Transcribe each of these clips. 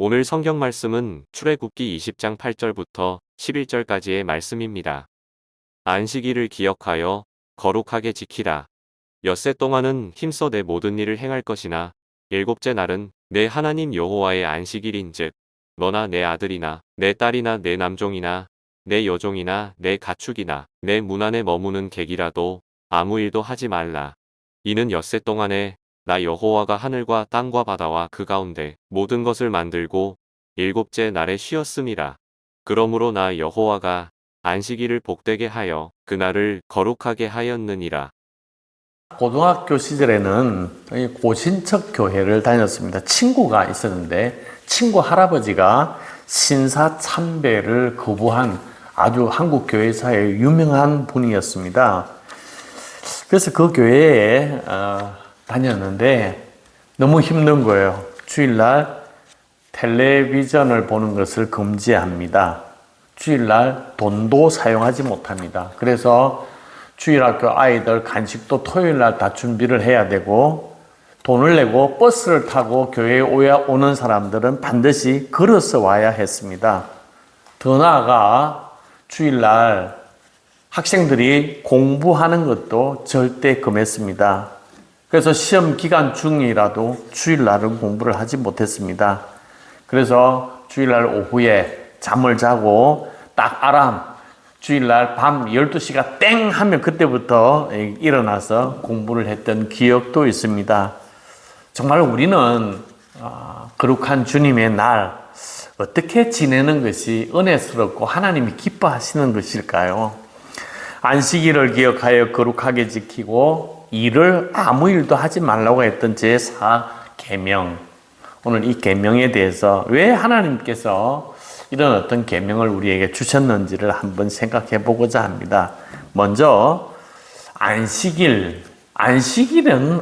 오늘 성경 말씀은 출애굽기 20장 8절부터 11절까지의 말씀입니다. 안식일을 기억하여 거룩하게 지키라. 엿새 동안은 힘써 내 모든 일을 행할 것이나 일곱째 날은 내 하나님 여호와의 안식일인즉 너나 내 아들이나 내 딸이나 내 남종이나 내 여종이나 내 가축이나 내 문 안에 머무는 객이라도 아무 일도 하지 말라. 이는 엿새 동안에 나 여호와가 하늘과 땅과 바다와 그 가운데 모든 것을 만들고 일곱째 날에 쉬었음이라. 그러므로 나 여호와가 안식일을 복되게 하여 그날을 거룩하게 하였느니라. 고등학교 시절에는 고신척 교회를 다녔습니다. 친구가 있었는데 친구 할아버지가 신사참배를 거부한 아주 한국 교회사의 유명한 분이었습니다. 그래서 그 교회에 다녔는데 너무 힘든 거예요. 주일날 텔레비전을 보는 것을 금지합니다. 주일날 돈도 사용하지 못합니다. 그래서 주일학교 아이들 간식도 토요일날 다 준비를 해야 되고 돈을 내고 버스를 타고 교회에 오는 사람들은 반드시 걸어서 와야 했습니다. 더 나아가 주일날 학생들이 공부하는 것도 절대 금했습니다. 그래서 시험 기간 중이라도 주일날은 공부를 하지 못했습니다. 그래서 주일날 오후에 잠을 자고 딱 알람, 주일날 밤 12시가 땡 하면 그때부터 일어나서 공부를 했던 기억도 있습니다. 정말 우리는 거룩한 주님의 날 어떻게 지내는 것이 은혜스럽고 하나님이 기뻐하시는 것일까요? 안식일을 기억하여 거룩하게 지키고 일을 아무 일도 하지 말라고 했던 제4계명. 오늘 이 계명에 대해서 왜 하나님께서 이런 어떤 계명을 우리에게 주셨는지를 한번 생각해 보고자 합니다. 먼저 안식일은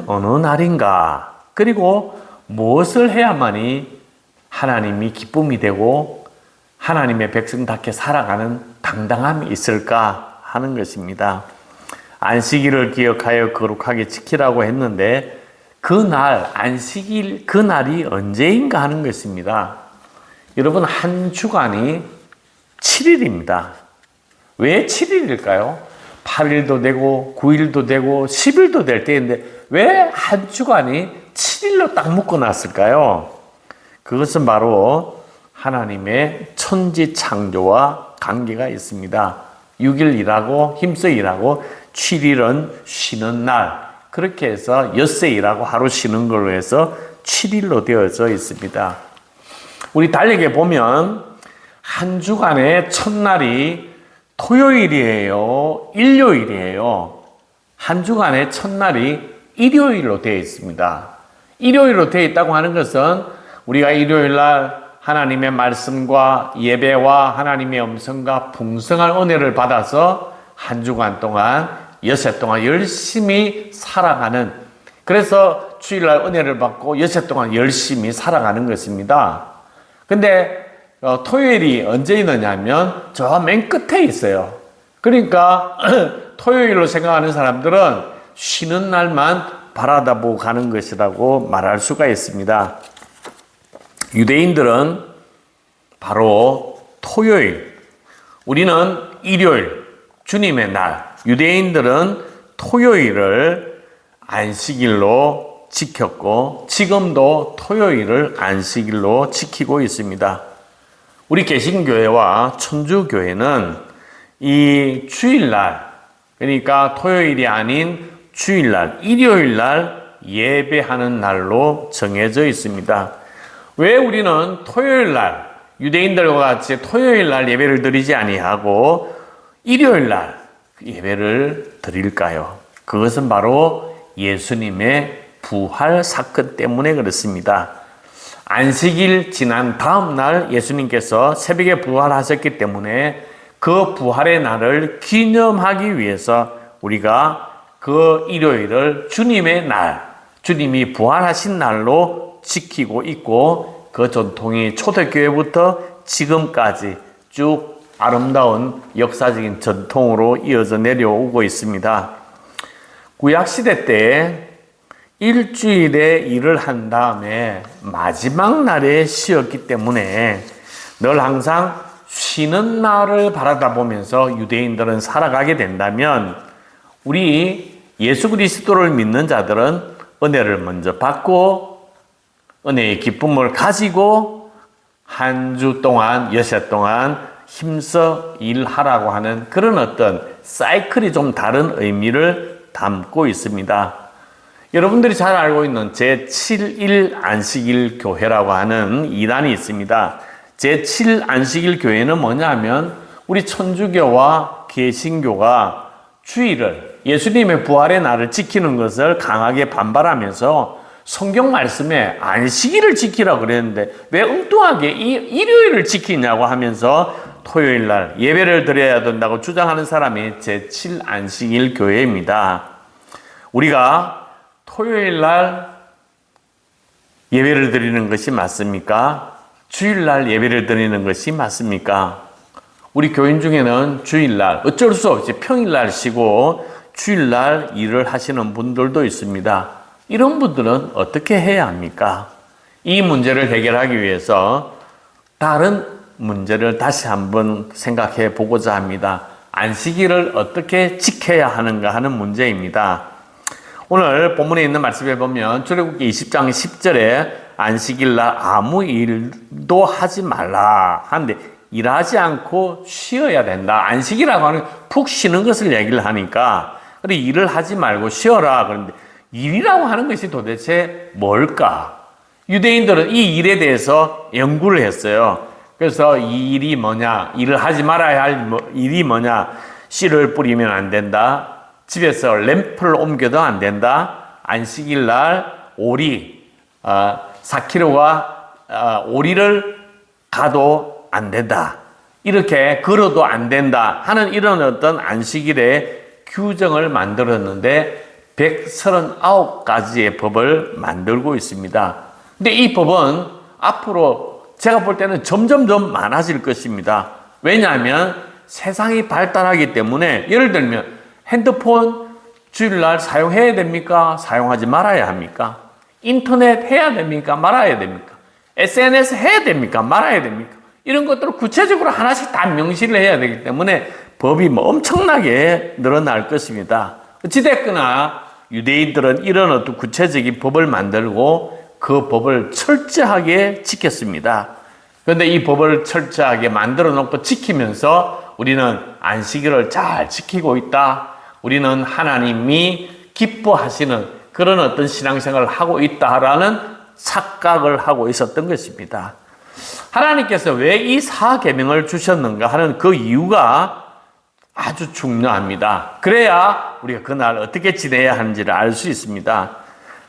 어느 날인가? 그리고 무엇을 해야만이 하나님이 기쁨이 되고 하나님의 백성답게 살아가는 당당함이 있을까 하는 것입니다. 안식일을 기억하여 거룩하게 지키라고 했는데 그날 안식일 그날이 언제인가 하는 것입니다. 여러분 한 주간이 7일입니다. 왜 7일일까요? 8일도 되고 9일도 되고 10일도 될 때인데 왜 한 주간이 7일로 딱 묶어놨을까요? 그것은 바로 하나님의 천지 창조와 관계가 있습니다. 6일 일하고 힘써 일하고 7일은 쉬는 날. 그렇게 해서 엿새 일하고 하루 쉬는 걸로 해서 7일로 되어져 있습니다. 우리 달력에 보면 한 주간의 첫날이 토요일이에요? 일요일이에요? 한 주간의 첫날이 일요일로 되어 있습니다. 일요일로 되어 있다고 하는 것은 우리가 일요일날 하나님의 말씀과 예배와 하나님의 음성과 풍성한 은혜를 받아서 한 주간 동안 엿새 동안 열심히 살아가는, 그래서 주일날 은혜를 받고 엿새 동안 열심히 살아가는 것입니다. 근데 토요일이 언제 있느냐면 저 맨 끝에 있어요. 그러니까 토요일로 생각하는 사람들은 쉬는 날만 바라다보고 가는 것이라고 말할 수가 있습니다. 유대인들은 바로 토요일, 우리는 일요일, 주님의 날, 유대인들은 토요일을 안식일로 지켰고 지금도 토요일을 안식일로 지키고 있습니다. 우리 개신교회와 천주교회는 이 주일날, 그러니까 토요일이 아닌 주일날, 일요일날 예배하는 날로 정해져 있습니다. 왜 우리는 토요일날, 유대인들과 같이 토요일날 예배를 드리지 아니하고 일요일날 예배를 드릴까요? 그것은 바로 예수님의 부활 사건 때문에 그렇습니다. 안식일 지난 다음 날 예수님께서 새벽에 부활하셨기 때문에 그 부활의 날을 기념하기 위해서 우리가 그 일요일을 주님의 날, 주님이 부활하신 날로 지키고 있고 그 전통이 초대교회부터 지금까지 쭉 아름다운 역사적인 전통으로 이어져 내려오고 있습니다. 구약시대 때 일주일에 일을 한 다음에 마지막 날에 쉬었기 때문에 늘 항상 쉬는 날을 바라다 보면서 유대인들은 살아가게 된다면 우리 예수 그리스도를 믿는 자들은 은혜를 먼저 받고 은혜의 기쁨을 가지고 한 주 동안, 여섯 동안 힘써 일하라고 하는 그런 어떤 사이클이 좀 다른 의미를 담고 있습니다. 여러분들이 잘 알고 있는 제7일 안식일 교회라고 하는 이단이 있습니다. 제7 안식일 교회는 뭐냐면 우리 천주교와 개신교가 주일을 예수님의 부활의 날을 지키는 것을 강하게 반발하면서 성경 말씀에 안식일을 지키라고 그랬는데 왜 엉뚱하게 일요일을 지키냐고 하면서 토요일 날 예배를 드려야 된다고 주장하는 사람이 제7 안식일 교회입니다. 우리가 토요일 날 예배를 드리는 것이 맞습니까? 주일 날 예배를 드리는 것이 맞습니까? 우리 교인 중에는 주일 날 어쩔 수 없이 평일 날 쉬고 주일 날 일을 하시는 분들도 있습니다. 이런 분들은 어떻게 해야 합니까? 이 문제를 해결하기 위해서 다른 문제를 다시 한번 생각해 보고자 합니다. 안식일을 어떻게 지켜야 하는가 하는 문제입니다. 오늘 본문에 있는 말씀에 보면 출애굽기 20장 10절에 안식일 날 아무 일도 하지 말라 하는데 일하지 않고 쉬어야 된다. 안식이라고 하는 푹 쉬는 것을 얘기를 하니까 근데 일을 하지 말고 쉬어라. 그런데 일이라고 하는 것이 도대체 뭘까? 유대인들은 이 일에 대해서 연구를 했어요. 그래서 이 일이 뭐냐? 일을 하지 말아야 할 일이 뭐냐? 씨를 뿌리면 안 된다. 집에서 램프를 옮겨도 안 된다. 안식일 날 오리 4kg가 오리를 가도 안 된다. 이렇게 걸어도 안 된다 하는 이런 어떤 안식일의 규정을 만들었는데 139가지의 법을 만들고 있습니다. 근데 이 법은 앞으로 제가 볼 때는 점점 더 많아질 것입니다. 왜냐하면 세상이 발달하기 때문에 예를 들면 핸드폰 주일날 사용해야 됩니까? 사용하지 말아야 합니까? 인터넷 해야 됩니까? 말아야 됩니까? SNS 해야 됩니까? 말아야 됩니까? 이런 것들을 구체적으로 하나씩 다 명시를 해야 되기 때문에 법이 엄청나게 늘어날 것입니다. 어찌됐거나 유대인들은 이런 어떤 구체적인 법을 만들고 그 법을 철저하게 지켰습니다. 그런데 이 법을 철저하게 만들어 놓고 지키면서 우리는 안식일을 잘 지키고 있다. 우리는 하나님이 기뻐하시는 그런 어떤 신앙생활을 하고 있다라는 착각을 하고 있었던 것입니다. 하나님께서 왜 이 사계명을 주셨는가 하는 그 이유가 아주 중요합니다. 그래야 우리가 그날 어떻게 지내야 하는지를 알 수 있습니다.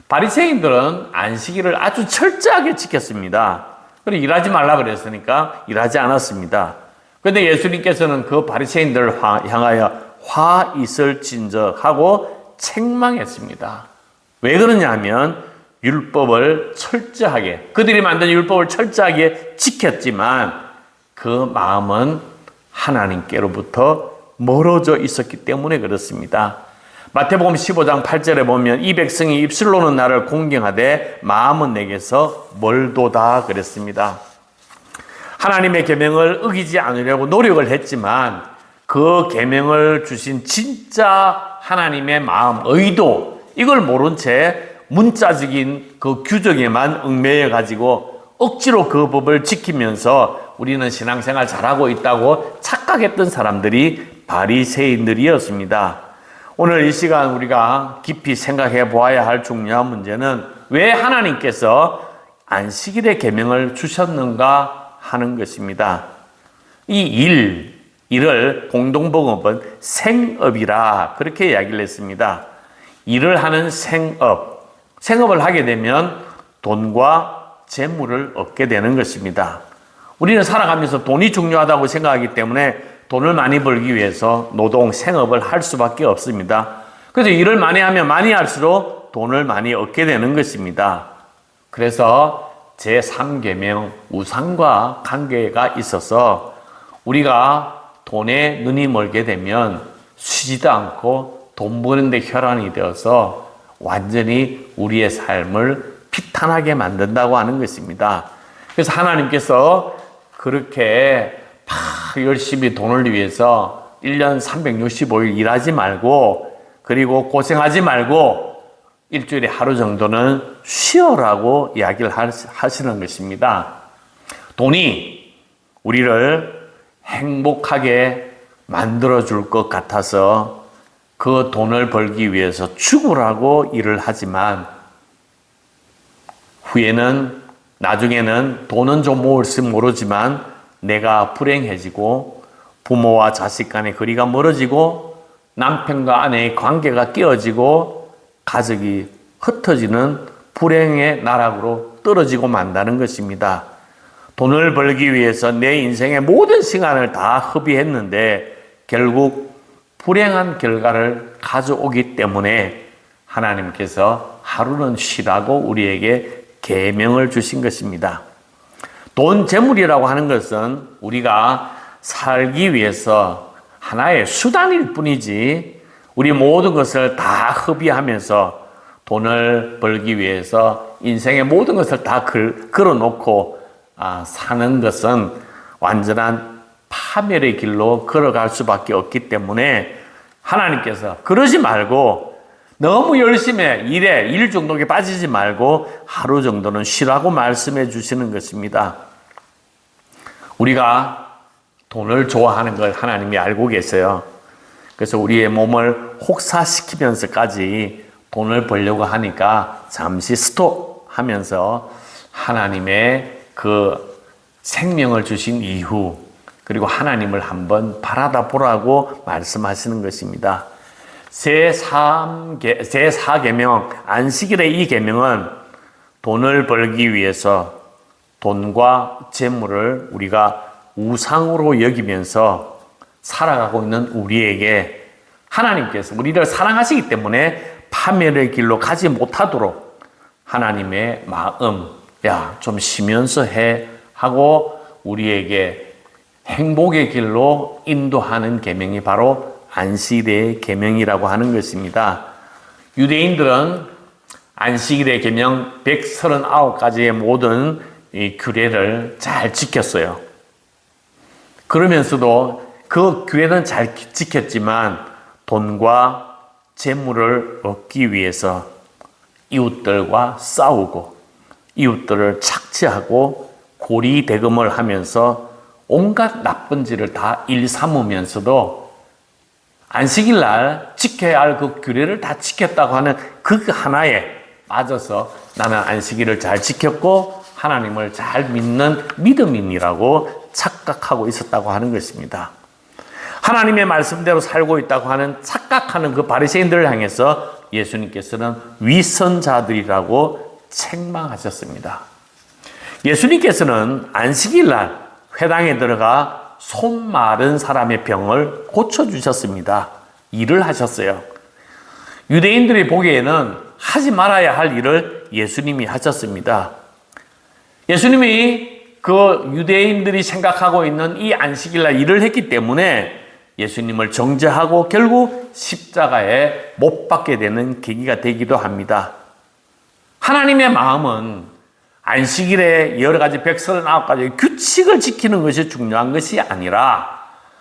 바리새인들은 안식일을 아주 철저하게 지켰습니다. 그리고 일하지 말라 그랬으니까 일하지 않았습니다. 그런데 예수님께서는 그 바리새인들을 향하여 화 있을진저 하고 책망했습니다. 왜 그러냐 하면 율법을 철저하게 그들이 만든 율법을 철저하게 지켰지만 그 마음은 하나님께로부터 멀어져 있었기 때문에 그렇습니다. 마태복음 15장 8절에 보면 이 백성이 입술로는 나를 공경하되 마음은 내게서 멀도다 그랬습니다. 하나님의 계명을 어기지 않으려고 노력을 했지만 그 계명을 주신 진짜 하나님의 마음, 의도 이걸 모른 채 문자적인 그 규정에만 얽매여 가지고 억지로 그 법을 지키면서 우리는 신앙생활 잘하고 있다고 착각했던 사람들이 바리새인들이었습니다. 오늘 이 시간 우리가 깊이 생각해 보아야 할 중요한 문제는 왜 하나님께서 안식일의 계명을 주셨는가 하는 것입니다. 이 일을 공동복음은 생업이라 그렇게 이야기를 했습니다. 일을 하는 생업을 하게 되면 돈과 재물을 얻게 되는 것입니다. 우리는 살아가면서 돈이 중요하다고 생각하기 때문에 돈을 많이 벌기 위해서 노동, 생업을 할 수밖에 없습니다. 그래서 일을 많이 하면 많이 할수록 돈을 많이 얻게 되는 것입니다. 그래서 제3계명 우상과 관계가 있어서 우리가 돈에 눈이 멀게 되면 쉬지도 않고 돈 버는 데 혈안이 되어서 완전히 우리의 삶을 피탄하게 만든다고 하는 것입니다. 그래서 하나님께서 그렇게 막 열심히 돈을 위해서 1년 365일 일하지 말고, 그리고 고생하지 말고 일주일에 하루 정도는 쉬어라고 이야기를 하시는 것입니다. 돈이 우리를 행복하게 만들어줄 것 같아서 그 돈을 벌기 위해서 죽으라고 일을 하지만, 후에는, 나중에는 돈은 좀 모을지 모르지만 내가 불행해지고 부모와 자식 간의 거리가 멀어지고 남편과 아내의 관계가 깨어지고 가족이 흩어지는 불행의 나락으로 떨어지고 만다는 것입니다. 돈을 벌기 위해서 내 인생의 모든 시간을 다 허비했는데 결국 불행한 결과를 가져오기 때문에 하나님께서 하루는 쉬라고 우리에게 계명을 주신 것입니다. 돈, 재물이라고 하는 것은 우리가 살기 위해서 하나의 수단일 뿐이지, 우리 모든 것을 다 허비하면서 돈을 벌기 위해서 인생의 모든 것을 다 걸어놓고 사는 것은 완전한 파멸의 길로 걸어갈 수밖에 없기 때문에 하나님께서 그러지 말고 너무 열심히 일 중독에 빠지지 말고 하루 정도는 쉬라고 말씀해 주시는 것입니다. 우리가 돈을 좋아하는 걸 하나님이 알고 계세요. 그래서 우리의 몸을 혹사시키면서까지 돈을 벌려고 하니까 잠시 스톱하면서 하나님의 그 생명을 주신 이후, 그리고 하나님을 한번 바라다 보라고 말씀하시는 것입니다. 제4계명, 안식일의 이 계명은 돈을 벌기 위해서 돈과 재물을 우리가 우상으로 여기면서 살아가고 있는 우리에게 하나님께서 우리를 사랑하시기 때문에 파멸의 길로 가지 못하도록 하나님의 마음, 야, 좀 쉬면서 해 하고 우리에게 행복의 길로 인도하는 계명이 바로 안식일의 계명이라고 하는 것입니다. 유대인들은 안식일의 계명 139가지의 모든 이 규례를 잘 지켰어요. 그러면서도 그 규례는 잘 지켰지만 돈과 재물을 얻기 위해서 이웃들과 싸우고 이웃들을 착취하고 고리대금을 하면서 온갖 나쁜 짓을 다 일삼으면서도 안식일 날 지켜야 할 그 규례를 다 지켰다고 하는 그 하나에 빠져서 나는 안식일을 잘 지켰고 하나님을 잘 믿는 믿음인이라고 착각하고 있었다고 하는 것입니다. 하나님의 말씀대로 살고 있다고 하는 착각하는 그 바리새인들을 향해서 예수님께서는 위선자들이라고 책망하셨습니다. 예수님께서는 안식일 날 회당에 들어가 손 마른 사람의 병을 고쳐주셨습니다. 일을 하셨어요. 유대인들이 보기에는 하지 말아야 할 일을 예수님이 하셨습니다. 예수님이 그 유대인들이 생각하고 있는 이 안식일날 일을 했기 때문에 예수님을 정죄하고 결국 십자가에 못 박게 되는 계기가 되기도 합니다. 하나님의 마음은 안식일에 여러 가지 139가지 규칙을 지키는 것이 중요한 것이 아니라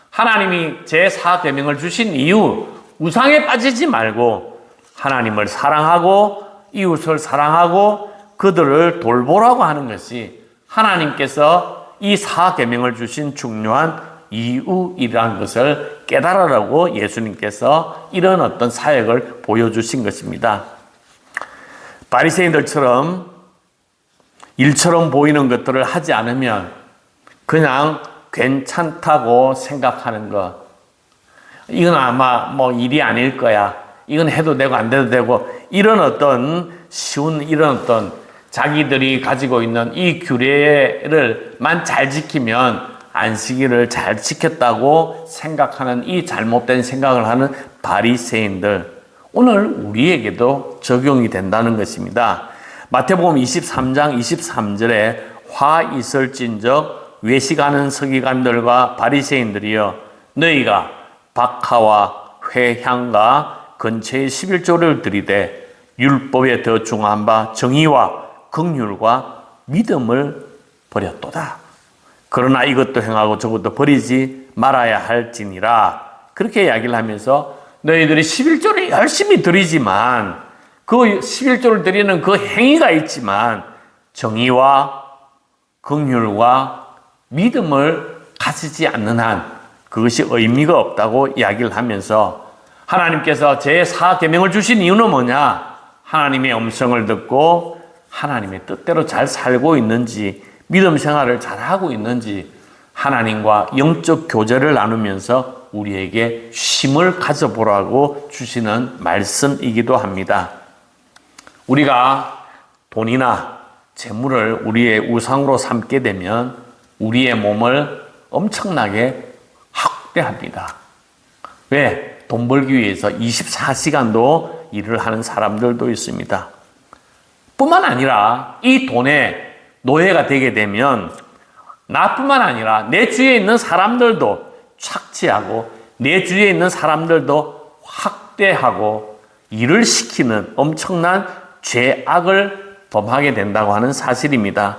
하나님이 제4계명을 주신 이유 우상에 빠지지 말고 하나님을 사랑하고 이웃을 사랑하고 그들을 돌보라고 하는 것이 하나님께서 이 4계명을 주신 중요한 이유이라는 것을 깨달으라고 예수님께서 이런 어떤 사역을 보여주신 것입니다. 바리새인들처럼 일처럼 보이는 것들을 하지 않으면 그냥 괜찮다고 생각하는 것, 이건 아마 뭐 일이 아닐 거야, 이건 해도 되고 안 돼도 되고, 이런 어떤 쉬운 이런 어떤 자기들이 가지고 있는 이 규례를만 잘 지키면 안식일을 잘 지켰다고 생각하는 이 잘못된 생각을 하는 바리새인들, 오늘 우리에게도 적용이 된다는 것입니다. 마태복음 23장 23절에 화 있을진적 외식하는 서기관들과 바리새인들이여 너희가 박하와 회향과 근처에 11조를 들이되 율법에 더 중요한 바 정의와 긍휼과 믿음을 버렸도다. 그러나 이것도 행하고 저것도 버리지 말아야 할지니라. 그렇게 이야기를 하면서 너희들이 11조를 열심히 드리지만 그 11조를 드리는 그 행위가 있지만 정의와 긍휼과 믿음을 가지지 않는 한 그것이 의미가 없다고 이야기를 하면서 하나님께서 제4계명을 주신 이유는 뭐냐? 하나님의 음성을 듣고 하나님의 뜻대로 잘 살고 있는지, 믿음 생활을 잘하고 있는지, 하나님과 영적 교제를 나누면서 우리에게 쉼을 가져보라고 주시는 말씀이기도 합니다. 우리가 돈이나 재물을 우리의 우상으로 삼게 되면 우리의 몸을 엄청나게 학대합니다. 왜? 돈 벌기 위해서 24시간도 일을 하는 사람들도 있습니다. 뿐만 아니라 이 돈에 노예가 되게 되면 나뿐만 아니라 내 주위에 있는 사람들도 착취하고 내 주위에 있는 사람들도 학대하고 일을 시키는 엄청난 죄악을 범하게 된다고 하는 사실입니다.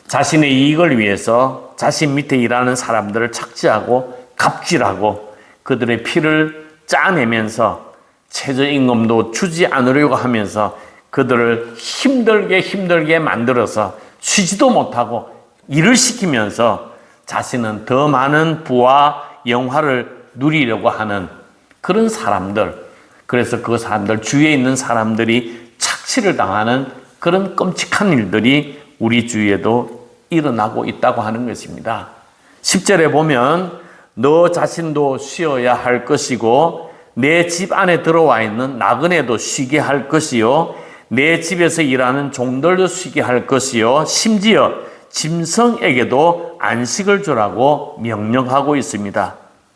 자신의 이익을 위해서 자신 밑에 일하는 사람들을 착취하고 갑질하고 그들의 피를 짜내면서 최저임금도 주지 않으려고 하면서 그들을 힘들게 만들어서 쉬지도 못하고 일을 시키면서 자신은 더 많은 부와 영화를 누리려고 하는 그런 사람들, 그래서 그 사람들 주위에 있는 사람들이 착취를 당하는 그런 끔찍한 일들이 우리 주위에도 일어나고 있다고 하는 것입니다. 10절에 보면 너 자신도 쉬어야 할 것이고 내 집 안에 들어와 있는 나그네도 쉬게 할 것이요 내 집에서 일하는 종들도 쉬게 할 것이요 심지어 짐승에게도 안식을 주라고 명령하고 있습니다.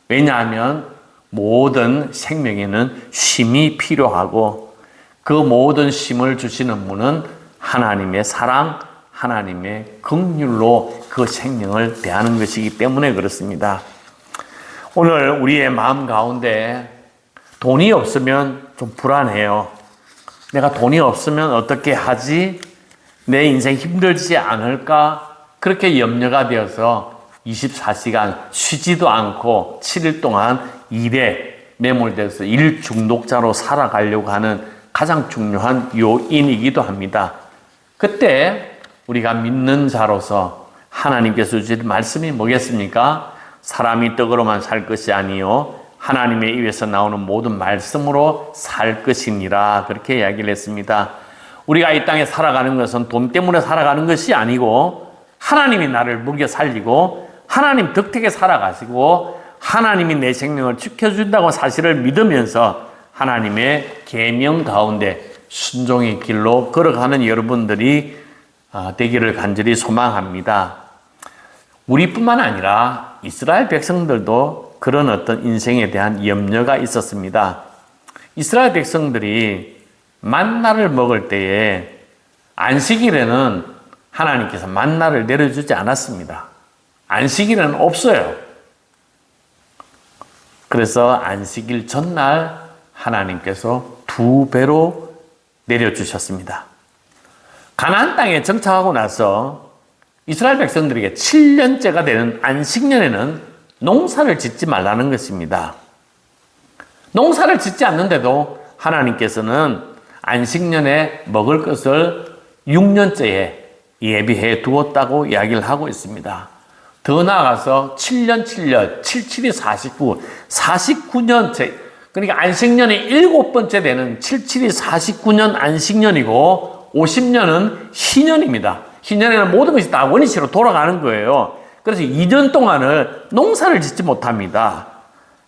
왜냐하면 모든 생명에는 쉼이 필요하고 그 모든 쉼을 주시는 분은 하나님의 사랑, 하나님의 긍휼로 그 생명을 대하는 것이기 때문에 그렇습니다. 오늘 우리의 마음 가운데 돈이 없으면 좀 불안해요. 내가 돈이 없으면 어떻게 하지? 내 인생 힘들지 않을까? 그렇게 염려가 되어서 24시간 쉬지도 않고 7일 동안 일에 매몰돼서 일 중독자로 살아가려고 하는 가장 중요한 요인이기도 합니다. 그때 우리가 믿는 자로서 하나님께서 주신 말씀이 뭐겠습니까? 사람이 떡으로만 살 것이 아니요 하나님의 입에서 나오는 모든 말씀으로 살 것이니라 그렇게 이야기를 했습니다. 우리가 이 땅에 살아가는 것은 돈 때문에 살아가는 것이 아니고 하나님이 나를 먹여 살리고 하나님 덕택에 살아가시고 하나님이 내 생명을 지켜준다고 사실을 믿으면서 하나님의 계명 가운데 순종의 길로 걸어가는 여러분들이 되기를 간절히 소망합니다. 우리뿐만 아니라 이스라엘 백성들도 그런 어떤 인생에 대한 염려가 있었습니다. 이스라엘 백성들이 만나를 먹을 때에 안식일에는 하나님께서 만나를 내려주지 않았습니다. 안식일은 없어요. 그래서 안식일 전날 하나님께서 2배로 내려주셨습니다. 가나안 땅에 정착하고 나서 이스라엘 백성들에게 7년째가 되는 안식년에는 농사를 짓지 말라는 것입니다. 농사를 짓지 않는데도 하나님께서는 안식년에 먹을 것을 6년째에 예비해 두었다고 이야기를 하고 있습니다. 더 나아가서 7년, 77이 49, 49년째, 그러니까 안식년이 7번째 되는 77이 49년 안식년이고 50년은 희년입니다. 희년에는 모든 것이 다 원위치로 돌아가는 거예요. 그래서 2년 동안을 농사를 짓지 못합니다.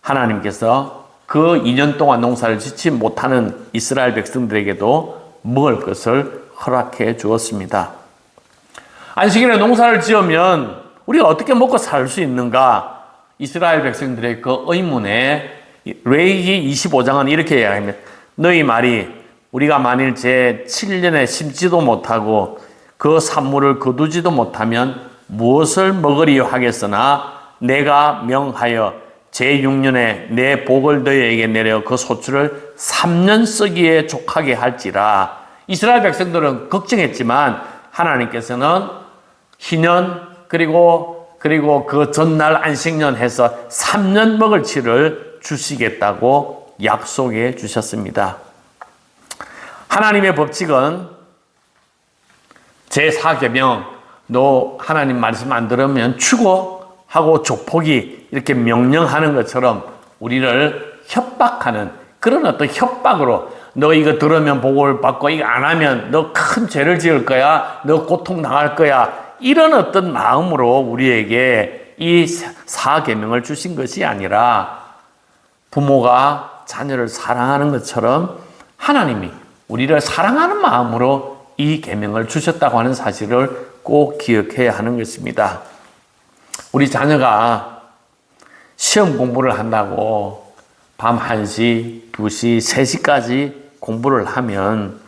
하나님께서 그 2년 동안 농사를 짓지 못하는 이스라엘 백성들에게도 먹을 것을 허락해 주었습니다. 안식일에 농사를 지으면 우리가 어떻게 먹고 살 수 있는가? 이스라엘 백성들의 그 의문에 레위기 25장은 이렇게 이야기합니다. 너희 말이 우리가 만일 제 7년에 심지도 못하고 그 산물을 거두지도 못하면 무엇을 먹으리요 하겠으나 내가 명하여 제6년에 내 복을 너희에게 내려 그 소출을 3년 썩이에 족하게 할지라. 이스라엘 백성들은 걱정했지만 하나님께서는 희년 그리고 그 전날 안식년 해서 3년 먹을 치를 주시겠다고 약속해 주셨습니다. 하나님의 법칙은 제4계명 너 하나님 말씀 안 들으면 죽어 하고 조폭이 이렇게 명령하는 것처럼 우리를 협박하는 그런 어떤 협박으로 너 이거 들으면 복을 받고 이거 안 하면 너 큰 죄를 지을 거야. 너 고통 당할 거야. 이런 어떤 마음으로 우리에게 이 4계명을 주신 것이 아니라 부모가 자녀를 사랑하는 것처럼 하나님이 우리를 사랑하는 마음으로 이 계명을 주셨다고 하는 사실을 꼭 기억해야 하는 것입니다. 우리 자녀가 시험 공부를 한다고 밤 1시, 2시, 3시까지 공부를 하면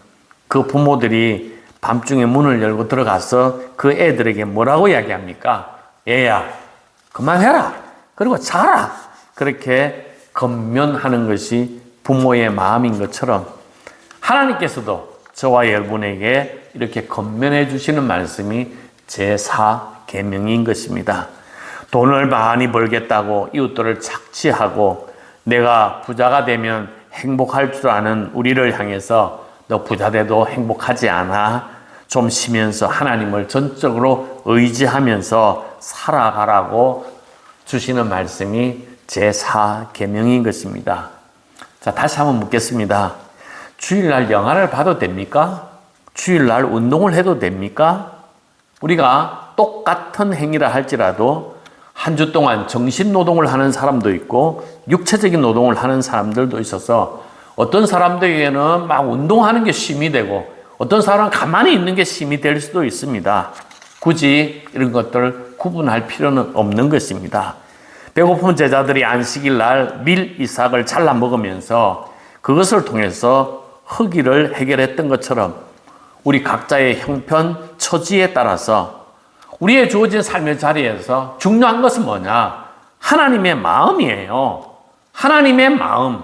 그 부모들이 밤중에 문을 열고 들어가서 그 애들에게 뭐라고 이야기합니까? 얘야, 그만해라. 그리고 자라. 그렇게 건면하는 것이 부모의 마음인 것처럼 하나님께서도 저와 여러분에게 이렇게 건면해 주시는 말씀이 제4계명인 것입니다. 돈을 많이 벌겠다고 이웃들을 착취하고 내가 부자가 되면 행복할 줄 아는 우리를 향해서 너 부자 돼도 행복하지 않아? 좀 쉬면서 하나님을 전적으로 의지하면서 살아가라고 주시는 말씀이 제4계명인 것입니다. 자, 다시 한번 묻겠습니다. 주일날 영화를 봐도 됩니까? 주일날 운동을 해도 됩니까? 우리가 똑같은 행위라 할지라도 한 주 동안 정신노동을 하는 사람도 있고 육체적인 노동을 하는 사람들도 있어서 어떤 사람들에게는 막 운동하는 게 쉼이 되고 어떤 사람은 가만히 있는 게 쉼이 될 수도 있습니다. 굳이 이런 것들을 구분할 필요는 없는 것입니다. 배고픈 제자들이 안식일 날 밀 이삭을 잘라 먹으면서 그것을 통해서 허기를 해결했던 것처럼 우리 각자의 형편, 처지에 따라서 우리의 주어진 삶의 자리에서 중요한 것은 뭐냐? 하나님의 마음이에요. 하나님의 마음.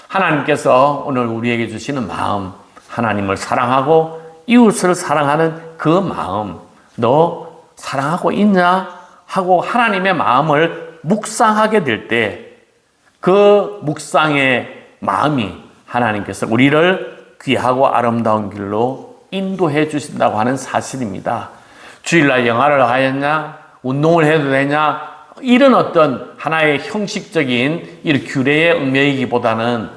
하나님께서 오늘 우리에게 주시는 마음, 하나님을 사랑하고 이웃을 사랑하는 그 마음, 너 사랑하고 있냐? 하고 하나님의 마음을 묵상하게 될 때 그 묵상의 마음이 하나님께서 우리를 귀하고 아름다운 길로 인도해 주신다고 하는 사실입니다. 주일날 영화를 하였냐? 운동을 해도 되냐? 이런 어떤 하나의 형식적인 이 규례에 얽매이기보다는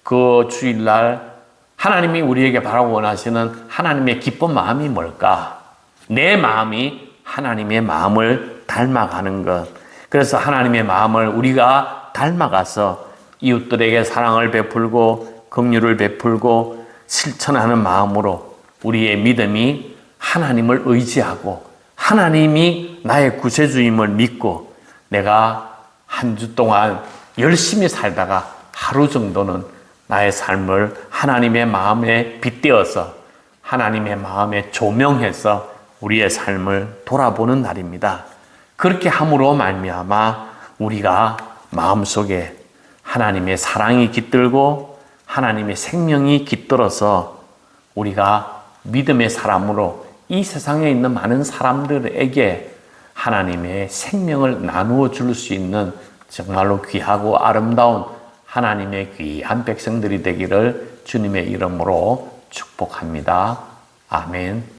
그 주일날 하나님이 우리에게 바라고 원하시는 하나님의 기쁜 마음이 뭘까? 내 마음이 하나님의 마음을 닮아가는 것. 그래서 하나님의 마음을 우리가 닮아가서 이웃들에게 사랑을 베풀고 긍휼을 베풀고 실천하는 마음으로 우리의 믿음이 하나님을 의지하고 하나님이 나의 구세주임을 믿고 내가 한 주 동안 열심히 살다가 하루 정도는 나의 삶을 하나님의 마음에 빗대어서 하나님의 마음에 조명해서 우리의 삶을 돌아보는 날입니다. 그렇게 함으로 말미암아 우리가 마음속에 하나님의 사랑이 깃들고 하나님의 생명이 깃들어서 우리가 믿음의 사람으로 이 세상에 있는 많은 사람들에게 하나님의 생명을 나누어 줄 수 있는 정말로 귀하고 아름다운 하나님의 귀한 백성들이 되기를 주님의 이름으로 축복합니다. 아멘.